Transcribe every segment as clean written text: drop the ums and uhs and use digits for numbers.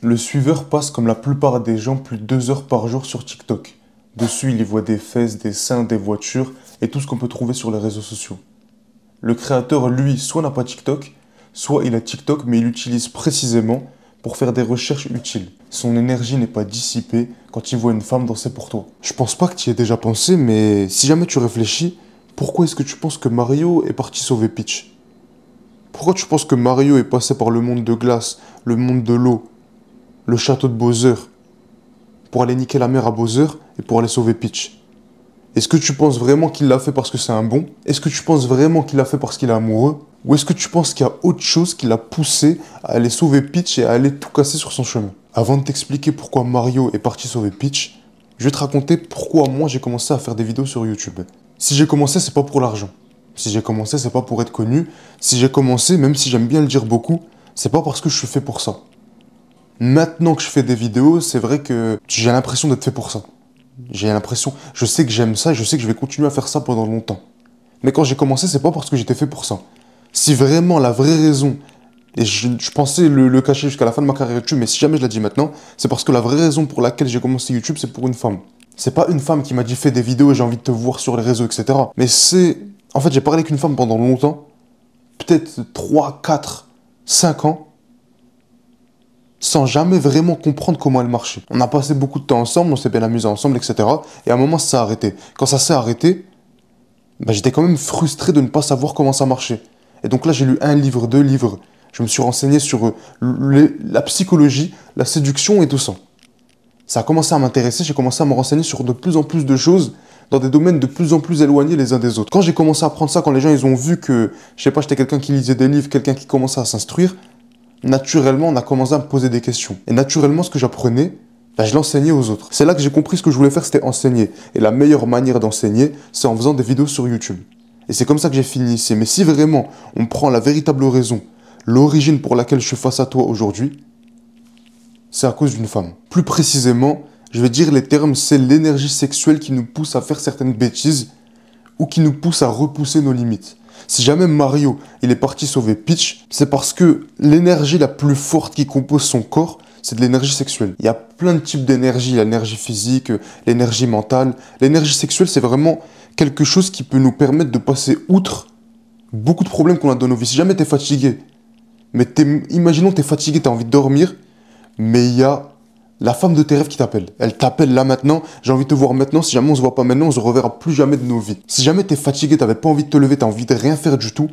Le suiveur passe comme la plupart des gens plus de 2 heures par jour sur TikTok. Dessus, il y voit des fesses, des seins, des voitures et tout ce qu'on peut trouver sur les réseaux sociaux. Le créateur, lui, soit n'a pas TikTok, soit il a TikTok, mais il l'utilise précisément pour faire des recherches utiles. Son énergie n'est pas dissipée quand il voit une femme danser pour toi. Je pense pas que tu y aies déjà pensé, mais si jamais tu réfléchis, pourquoi est-ce que tu penses que Mario est parti sauver Peach? Pourquoi tu penses que Mario est passé par le monde de glace, le monde de l'eau, le château de Bowser, pour aller niquer la mère à Bowser et pour aller sauver Peach? Est-ce que tu penses vraiment qu'il l'a fait parce que c'est un bon? Est-ce que tu penses vraiment qu'il l'a fait parce qu'il est amoureux? Ou est-ce que tu penses qu'il y a autre chose qui l'a poussé à aller sauver Peach et à aller tout casser sur son chemin? Avant de t'expliquer pourquoi Mario est parti sauver Peach, je vais te raconter pourquoi moi j'ai commencé à faire des vidéos sur YouTube. Si j'ai commencé, c'est pas pour l'argent. Si j'ai commencé, c'est pas pour être connu. Si j'ai commencé, même si j'aime bien le dire beaucoup, c'est pas parce que je suis fait pour ça. Maintenant que je fais des vidéos, c'est vrai que j'ai l'impression d'être fait pour ça. J'ai l'impression, je sais que j'aime ça et je sais que je vais continuer à faire ça pendant longtemps. Mais quand j'ai commencé, c'est pas parce que j'étais fait pour ça. Si vraiment la vraie raison, et je pensais le cacher jusqu'à la fin de ma carrière YouTube, mais si jamais je la dis maintenant, c'est parce que la vraie raison pour laquelle j'ai commencé YouTube, c'est pour une femme. C'est pas une femme qui m'a dit fais des vidéos et j'ai envie de te voir sur les réseaux, etc. Mais c'est... En fait, j'ai parlé avec une femme pendant longtemps, peut-être 3, 4, 5 ans, sans jamais vraiment comprendre comment elle marchait. On a passé beaucoup de temps ensemble, on s'est bien amusé ensemble, etc. Et à un moment, ça s'est arrêté. Quand ça s'est arrêté, j'étais quand même frustré de ne pas savoir comment ça marchait. Et donc là, j'ai lu 1 livre, 2 livres. Je me suis renseigné sur la psychologie, la séduction et tout ça. Ça a commencé à m'intéresser, j'ai commencé à me renseigner sur de plus en plus de choses dans des domaines de plus en plus éloignés les uns des autres. Quand j'ai commencé à apprendre ça, quand les gens ils ont vu que, je sais pas, j'étais quelqu'un qui lisait des livres, quelqu'un qui commençait à s'instruire, naturellement, on a commencé à me poser des questions. Et naturellement, ce que j'apprenais, je l'enseignais aux autres. C'est là que j'ai compris ce que je voulais faire, c'était enseigner. Et la meilleure manière d'enseigner, c'est en faisant des vidéos sur YouTube. Et c'est comme ça que j'ai fini ici. Mais si vraiment on prend la véritable raison, l'origine pour laquelle je suis face à toi aujourd'hui, c'est à cause d'une femme. Plus précisément, je vais dire les termes, c'est l'énergie sexuelle qui nous pousse à faire certaines bêtises ou qui nous pousse à repousser nos limites. Si jamais Mario, il est parti sauver Peach, c'est parce que l'énergie la plus forte qui compose son corps, c'est de l'énergie sexuelle. Il y a plein de types d'énergie, l'énergie physique, l'énergie mentale. L'énergie sexuelle, c'est vraiment quelque chose qui peut nous permettre de passer outre beaucoup de problèmes qu'on a dans nos vies. Si jamais t'es fatigué, mais imaginons t'es fatigué, t'as envie de dormir, mais il y a la femme de tes rêves qui t'appelle. Elle t'appelle là maintenant, j'ai envie de te voir maintenant, si jamais on se voit pas maintenant, on se reverra plus jamais de nos vies. Si jamais t'es fatigué, t'avais pas envie de te lever, t'as envie de rien faire du tout,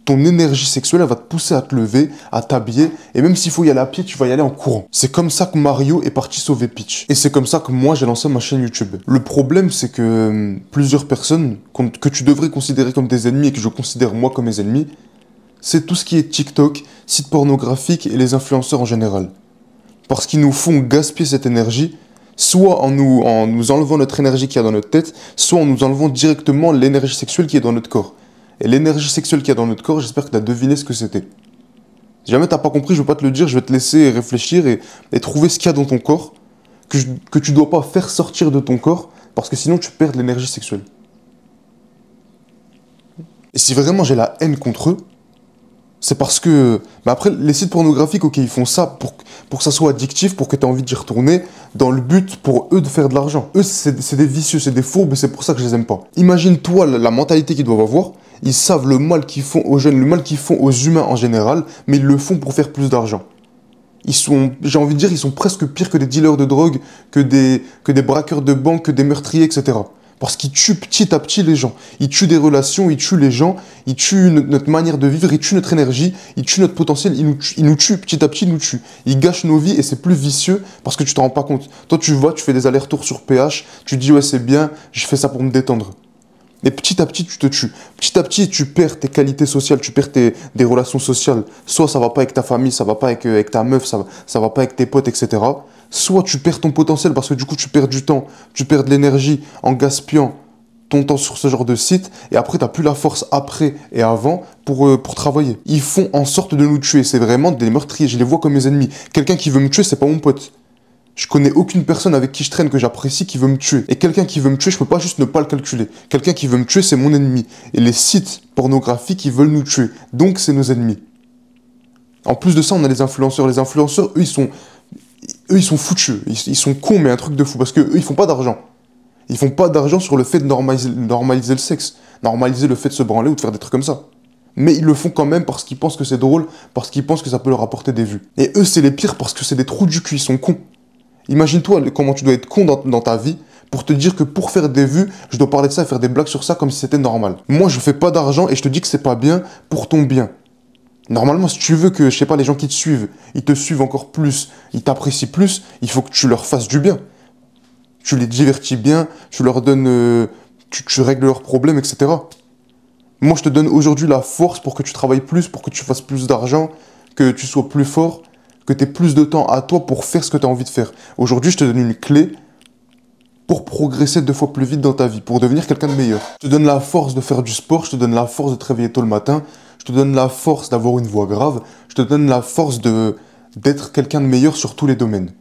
ton énergie sexuelle, elle va te pousser à te lever, à t'habiller, et même s'il faut y aller à pied, tu vas y aller en courant. C'est comme ça que Mario est parti sauver Peach. Et c'est comme ça que moi, j'ai lancé ma chaîne YouTube. Le problème, c'est que plusieurs personnes que tu devrais considérer comme des ennemis et que je considère moi comme mes ennemis, c'est tout ce qui est TikTok, sites pornographiques et les influenceurs en général. Parce qu'ils nous font gaspiller cette énergie, soit en nous enlevant notre énergie qu'il y a dans notre tête, soit en nous enlevant directement l'énergie sexuelle qui est dans notre corps. Et l'énergie sexuelle qu'il y a dans notre corps, j'espère que tu as deviné ce que c'était. Si jamais tu n'as pas compris, je ne vais pas te le dire, je vais te laisser réfléchir et trouver ce qu'il y a dans ton corps que tu ne dois pas faire sortir de ton corps, parce que sinon tu perds de l'énergie sexuelle. Et si vraiment j'ai la haine contre eux, c'est parce que... après, les sites pornographiques, ok, ils font ça pour que ça soit addictif, pour que tu aies envie d'y retourner, dans le but pour eux de faire de l'argent. Eux, c'est des vicieux, c'est des fourbes, et c'est pour ça que je les aime pas. Imagine-toi la mentalité qu'ils doivent avoir. Ils savent le mal qu'ils font aux jeunes, le mal qu'ils font aux humains en général, mais ils le font pour faire plus d'argent. J'ai envie de dire, ils sont presque pires que des dealers de drogue, que des braqueurs de banque, que des meurtriers, etc. Parce qu'ils tuent petit à petit les gens. Ils tuent des relations, ils tuent les gens, ils tuent notre manière de vivre, ils tuent notre énergie, ils tuent notre potentiel, ils nous tuent petit à petit, ils nous tuent. Ils gâchent nos vies et c'est plus vicieux parce que tu t'en rends pas compte. Toi, tu vas, tu fais des allers-retours sur PH, tu te dis ouais c'est bien, je fais ça pour me détendre. Et petit à petit, tu te tues. Petit à petit, tu perds tes qualités sociales, tu perds des relations sociales. Soit ça va pas avec ta famille, ça va pas avec ta meuf, ça va pas avec tes potes, etc. Soit tu perds ton potentiel parce que du coup, tu perds du temps, tu perds de l'énergie en gaspillant ton temps sur ce genre de site. Et après, tu n'as plus la force après et avant pour travailler. Ils font en sorte de nous tuer. C'est vraiment des meurtriers. Je les vois comme mes ennemis. Quelqu'un qui veut me tuer, c'est pas mon pote. Je connais aucune personne avec qui je traîne que j'apprécie qui veut me tuer. Et quelqu'un qui veut me tuer, je peux pas juste ne pas le calculer. Quelqu'un qui veut me tuer, c'est mon ennemi. Et les sites pornographiques, ils veulent nous tuer. Donc, c'est nos ennemis. En plus de ça, on a les influenceurs. Les influenceurs, eux, Eux, ils sont foutus. Ils sont cons, mais un truc de fou. Parce que eux, ils font pas d'argent. Ils font pas d'argent sur le fait de normaliser le sexe. Normaliser le fait de se branler ou de faire des trucs comme ça. Mais ils le font quand même parce qu'ils pensent que c'est drôle, parce qu'ils pensent que ça peut leur apporter des vues. Et eux, c'est les pires parce que c'est des trous du cul, ils sont cons. Imagine-toi comment tu dois être con dans ta vie pour te dire que pour faire des vues, je dois parler de ça et faire des blagues sur ça comme si c'était normal. Moi, je fais pas d'argent et je te dis que c'est pas bien pour ton bien. Normalement, si tu veux que, je sais pas, les gens qui te suivent, ils te suivent encore plus, ils t'apprécient plus, il faut que tu leur fasses du bien. Tu les divertis bien, tu leur donnes, tu règles leurs problèmes, etc. Moi, je te donne aujourd'hui la force pour que tu travailles plus, pour que tu fasses plus d'argent, que tu sois plus fort, que tu aies plus de temps à toi pour faire ce que tu as envie de faire. Aujourd'hui, je te donne une clé pour progresser 2 fois plus vite dans ta vie, pour devenir quelqu'un de meilleur. Je te donne la force de faire du sport, je te donne la force de te réveiller tôt le matin, je te donne la force d'avoir une voix grave, je te donne la force d'être quelqu'un de meilleur sur tous les domaines.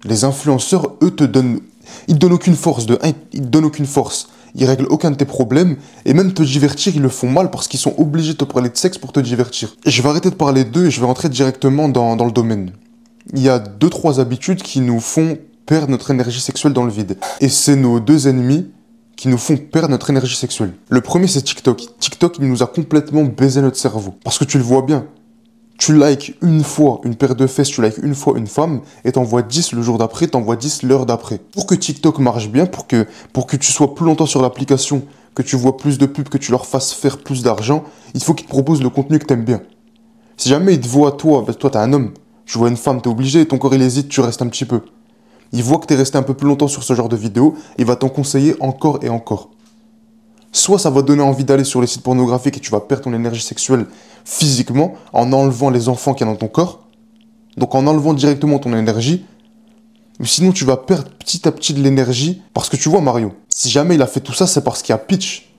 Les influenceurs, eux, ils te donnent aucune force. Ils te donnent aucune force. Ils règlent aucun de tes problèmes. Et même te divertir, ils le font mal parce qu'ils sont obligés de te parler de sexe pour te divertir. Et je vais arrêter de parler d'eux et je vais rentrer directement dans le domaine. Il y a 2-3 habitudes qui nous font perdre notre énergie sexuelle dans le vide. Et c'est nos 2 ennemis qui nous font perdre notre énergie sexuelle. Le premier, c'est TikTok. TikTok, il nous a complètement baisé notre cerveau. Parce que tu le vois bien. Tu likes une fois une paire de fesses, tu likes une fois une femme, et t'envoies 10 le jour d'après, t'envoies 10 l'heure d'après. Pour que TikTok marche bien, pour que tu sois plus longtemps sur l'application, que tu vois plus de pubs, que tu leur fasses faire plus d'argent, il faut qu'ils te proposent le contenu que t'aimes bien. Si jamais ils te voient, toi t'es un homme, tu vois une femme, t'es obligé, ton corps il hésite, tu restes un petit peu. Il voit que t'es resté un peu plus longtemps sur ce genre de vidéo, il va t'en conseiller encore et encore. Soit ça va donner envie d'aller sur les sites pornographiques et tu vas perdre ton énergie sexuelle physiquement en enlevant les enfants qu'il y a dans ton corps, donc en enlevant directement ton énergie, ou sinon tu vas perdre petit à petit de l'énergie, parce que tu vois Mario, si jamais il a fait tout ça, c'est parce qu'il y a Peach.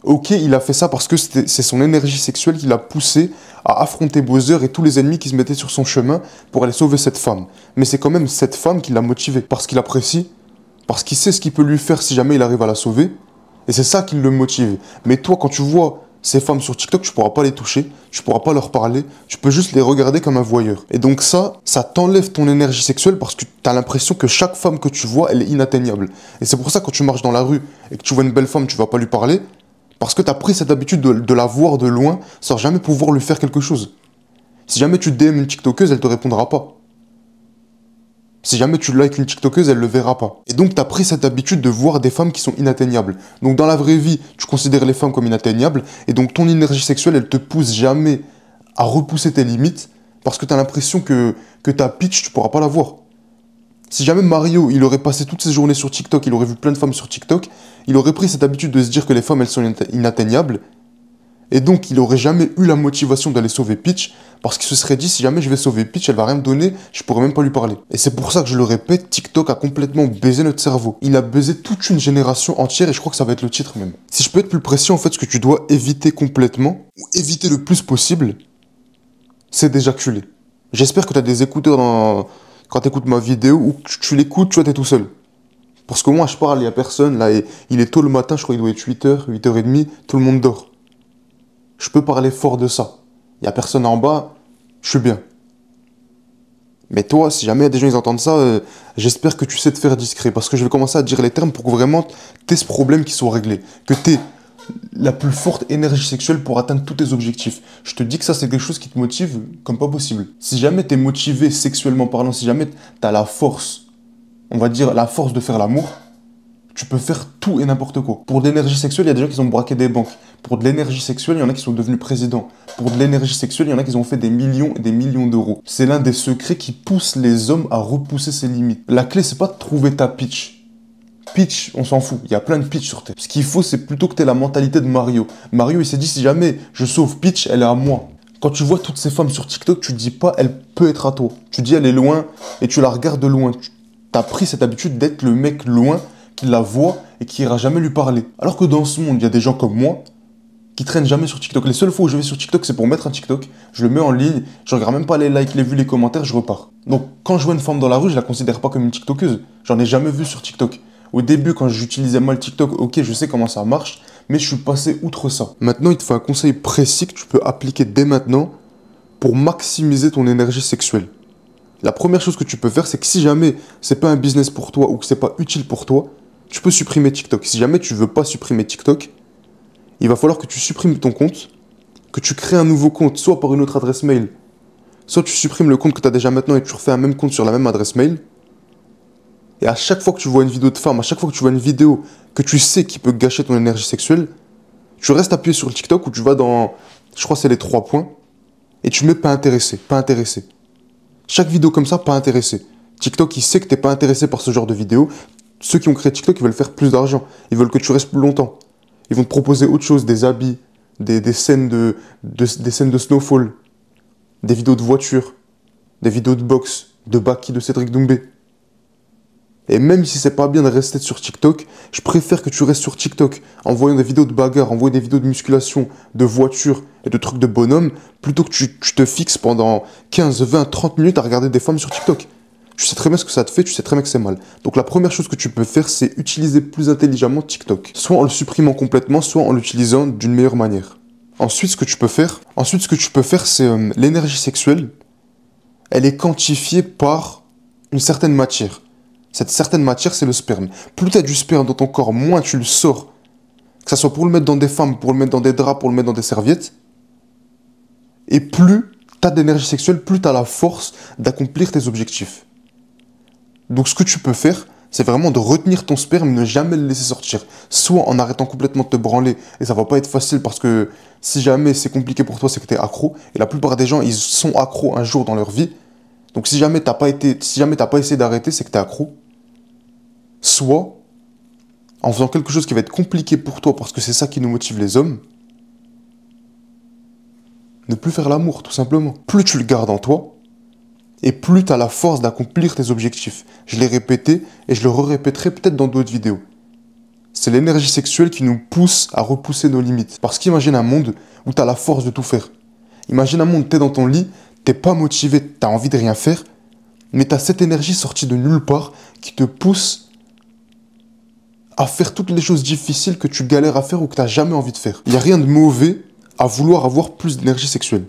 Ok, il a fait ça parce que c'est son énergie sexuelle qui l'a poussé à affronter Bowser et tous les ennemis qui se mettaient sur son chemin pour aller sauver cette femme. Mais c'est quand même cette femme qui l'a motivé, parce qu'il apprécie, parce qu'il sait ce qu'il peut lui faire si jamais il arrive à la sauver, et c'est ça qui le motive. Mais toi, quand tu vois ces femmes sur TikTok, tu pourras pas les toucher, tu pourras pas leur parler, tu peux juste les regarder comme un voyeur. Et donc ça t'enlève ton énergie sexuelle parce que tu as l'impression que chaque femme que tu vois, elle est inatteignable. Et c'est pour ça que quand tu marches dans la rue et que tu vois une belle femme, tu vas pas lui parler, parce que tu as pris cette habitude de la voir de loin sans jamais pouvoir lui faire quelque chose. Si jamais tu DM une TikTokeuse, elle te répondra pas. Si jamais tu likes une TikTokeuse, elle le verra pas. Et donc, tu as pris cette habitude de voir des femmes qui sont inatteignables. Donc, dans la vraie vie, tu considères les femmes comme inatteignables. Et donc, ton énergie sexuelle, elle te pousse jamais à repousser tes limites parce que tu as l'impression que ta Peach, tu pourras pas la voir. Si jamais Mario, il aurait passé toutes ses journées sur TikTok, il aurait vu plein de femmes sur TikTok, il aurait pris cette habitude de se dire que les femmes, elles sont inatteignables. Et donc, il aurait jamais eu la motivation d'aller sauver Peach, parce qu'il se serait dit, si jamais je vais sauver Peach, elle va rien me donner, je pourrais même pas lui parler. Et c'est pour ça que je le répète, TikTok a complètement baisé notre cerveau. Il a baisé toute une génération entière, et je crois que ça va être le titre même. Si je peux être plus précis, en fait, ce que tu dois éviter complètement, ou éviter le plus possible, c'est d'éjaculer. J'espère que tu as des écouteurs quand tu écoutes ma vidéo, ou que tu l'écoutes, tu vois, t'es tout seul. Parce que moi, je parle, il y a personne, là, et il est tôt le matin, je crois qu'il doit être 8h, 8h30, tout le monde dort. Je peux parler fort de ça. Il n'y a personne en bas, je suis bien. Mais toi, si jamais des gens ils entendent ça, j'espère que tu sais te faire discret. Parce que je vais commencer à dire les termes pour que vraiment tu aies ce problème qui soit réglé. Que tu aies la plus forte énergie sexuelle pour atteindre tous tes objectifs. Je te dis que ça, c'est quelque chose qui te motive comme pas possible. Si jamais tu es motivé sexuellement parlant, si jamais tu as la force, on va dire la force de faire l'amour, tu peux faire tout et n'importe quoi. Pour de l'énergie sexuelle, il y a des gens qui ont braqué des banques. Pour de l'énergie sexuelle, il y en a qui sont devenus présidents. Pour de l'énergie sexuelle, il y en a qui ont fait des millions et des millions d'euros. C'est l'un des secrets qui pousse les hommes à repousser ses limites. La clé, c'est pas de trouver ta Peach. Peach, on s'en fout. Il y a plein de Peach sur Terre. Ce qu'il faut, c'est plutôt que tu aies la mentalité de Mario. Mario, il s'est dit, si jamais je sauve Peach, elle est à moi. Quand tu vois toutes ces femmes sur TikTok, tu te dis pas, elle peut être à toi. Tu dis, elle est loin, et tu la regardes de loin. Tu as pris cette habitude d'être le mec loin qui la voit et qui ira jamais lui parler. Alors que dans ce monde, il y a des gens comme moi qui traînent jamais sur TikTok. Les seules fois où je vais sur TikTok, c'est pour mettre un TikTok, je le mets en ligne, je regarde même pas les likes, les vues, les commentaires, je repars. Donc quand je vois une femme dans la rue, je la considère pas comme une TikTokeuse. J'en ai jamais vu sur TikTok. Au début, quand j'utilisais mal TikTok, ok, je sais comment ça marche, mais je suis passé outre ça. Maintenant, il te faut un conseil précis que tu peux appliquer dès maintenant pour maximiser ton énergie sexuelle. La première chose que tu peux faire, c'est que si jamais c'est pas un business pour toi ou que c'est pas utile pour toi, tu peux supprimer TikTok. Si jamais tu veux pas supprimer TikTok, il va falloir que tu supprimes ton compte, que tu crées un nouveau compte, soit par une autre adresse mail, soit tu supprimes le compte que tu as déjà maintenant et tu refais un même compte sur la même adresse mail. Et à chaque fois que tu vois une vidéo de femme, à chaque fois que tu vois une vidéo que tu sais qui peut gâcher ton énergie sexuelle, tu restes appuyé sur le TikTok où tu vas dans, je crois que c'est les 3 points, et tu mets pas intéressé, pas intéressé. Chaque vidéo comme ça, pas intéressé. TikTok, il sait que t'es pas intéressé par ce genre de vidéo. Ceux qui ont créé TikTok, ils veulent faire plus d'argent. Ils veulent que tu restes plus longtemps. Ils vont te proposer autre chose, des habits, des scènes des scènes de snowfall, des vidéos de voiture, des vidéos de boxe, de Baki, de Cédric Doumbé. Et même si c'est pas bien de rester sur TikTok, je préfère que tu restes sur TikTok en voyant des vidéos de bagarre, en voyant des vidéos de musculation, de voiture et de trucs de bonhomme, plutôt que tu te fixes pendant 15, 20, 30 minutes à regarder des femmes sur TikTok. Tu sais très bien ce que ça te fait, tu sais très bien que c'est mal. Donc la première chose que tu peux faire, c'est utiliser plus intelligemment TikTok. Soit en le supprimant complètement, soit en l'utilisant d'une meilleure manière. Ensuite, ce que tu peux faire, c'est l'énergie sexuelle. Elle est quantifiée par une certaine matière. Cette certaine matière, c'est le sperme. Plus tu as du sperme dans ton corps, moins tu le sors. Que ce soit pour le mettre dans des femmes, pour le mettre dans des draps, pour le mettre dans des serviettes. Et plus tu as d'énergie sexuelle, plus tu as la force d'accomplir tes objectifs. Donc ce que tu peux faire, c'est vraiment de retenir ton sperme et ne jamais le laisser sortir. Soit en arrêtant complètement de te branler, et ça va pas être facile parce que si jamais c'est compliqué pour toi, c'est que tu es accro. Et la plupart des gens, ils sont accros un jour dans leur vie. Donc si jamais t'as pas essayé d'arrêter, c'est que tu es accro. Soit en faisant quelque chose qui va être compliqué pour toi parce que c'est ça qui nous motive les hommes, ne plus faire l'amour tout simplement. Plus tu le gardes en toi, et plus tu as la force d'accomplir tes objectifs. Je l'ai répété et je le répéterai peut-être dans d'autres vidéos. C'est l'énergie sexuelle qui nous pousse à repousser nos limites. Parce qu'imagine un monde où tu as la force de tout faire. Imagine un monde où tu es dans ton lit, t'es pas motivé, tu as envie de rien faire, mais tu as cette énergie sortie de nulle part qui te pousse à faire toutes les choses difficiles que tu galères à faire ou que tu n'as jamais envie de faire. Il n'y a rien de mauvais à vouloir avoir plus d'énergie sexuelle.